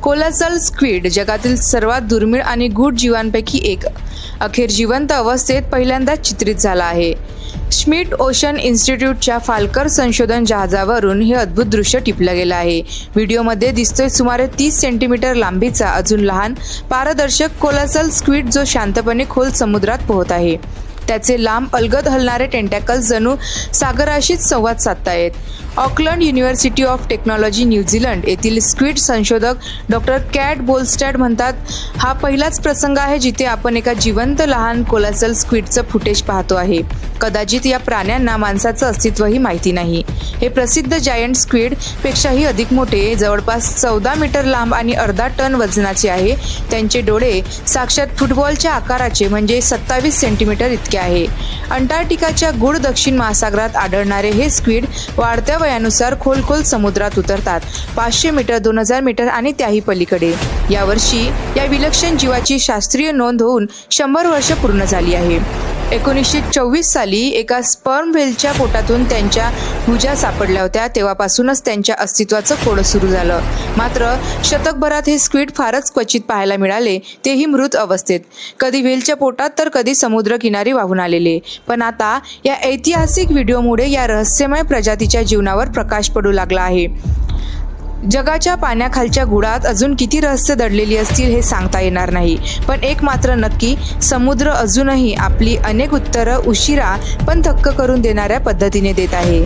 Colossal squid जगातील सर्वात दुर्मिळ आणि गूढ जीवांपैकी एक अखेर जिवंत अवस्थेत पहिल्यांदाच चित्रित झाला आहे. श्मिट ओशन इन्स्टिट्यूटच्या फाल्कर संशोधन जहाजावरून हे अद्भुत दृश्य टिपलं गेलं आहे. व्हिडिओमध्ये दिसतोय सुमारे 30 सेंटीमीटर लांबीचा अजून लहान पारदर्शक कोलोसल स्क्विड जो शांतपणे खोल समुद्रात पोहत आहे. त्याचे लांब अलगद हलणारे टेंटॅकल्स जणू सागराशीच संवाद साधतायत. Auckland University of Technology New Zealand येथील स्क्विड संशोधक डॉक्टर कॅट बोलस्टॅड म्हणतात, हा पहिलाच प्रसंग आहे जिथे आपण एका जिवंत लहान कोलोसल स्क्विडचं फुटेज पाहतो आहे. कदाचित या प्राण्यांना माणसाचं अस्तित्वही माहिती नाही. हे प्रसिद्ध जायंट स्क्विड पेक्षाही अधिक मोठे, जवळपास 14 मीटर लांब आणि अर्धा टन वजनाचे आहे. त्यांचे डोळे साक्षात फुटबॉलच्या आकाराचे म्हणजे 27 सेंटीमीटर इतके आहे. अंटार्क्टिकाच्या गूढ दक्षिण महासागरात आढळणारे हे स्क्विड वाढत्या वयानुसार खोल समुद्रात उतरतात. 500 मीटर, 2000 मीटर आणि त्याही पलीकडे. यावर्षी या विलक्षण जीवाची शास्त्रीय नोंद होऊन 100 वर्ष पूर्ण झाली आहे. 1924 साली एका स्पर्म व्हेलच्या पोटातून त्यांच्या भुजा सापडल्या होत्या. तेव्हापासूनच त्यांच्या अस्तित्वाचं कोड सुरू झालं. मात्र शतकभरात हे स्क्विड फारच क्वचित पाहायला मिळाले, तेही मृत अवस्थेत. कधी व्हेलच्या पोटात तर कधी समुद्रकिनारी वाहून आलेले. पण आता या ऐतिहासिक व्हिडिओमुळे या रहस्यमय प्रजातीच्या जीवनावर प्रकाश पडू लागला आहे. जगाच्या पाण्याखालच्या गुडात अजून किती रहस्य दडलेली असतील हे सांगता येणार नाही. पण एक मात्र नक्की, समुद्र अजूनही आपली अनेक उत्तरं उशिरा पण थक्क करून देणाऱ्या पद्धतीने देत आहे.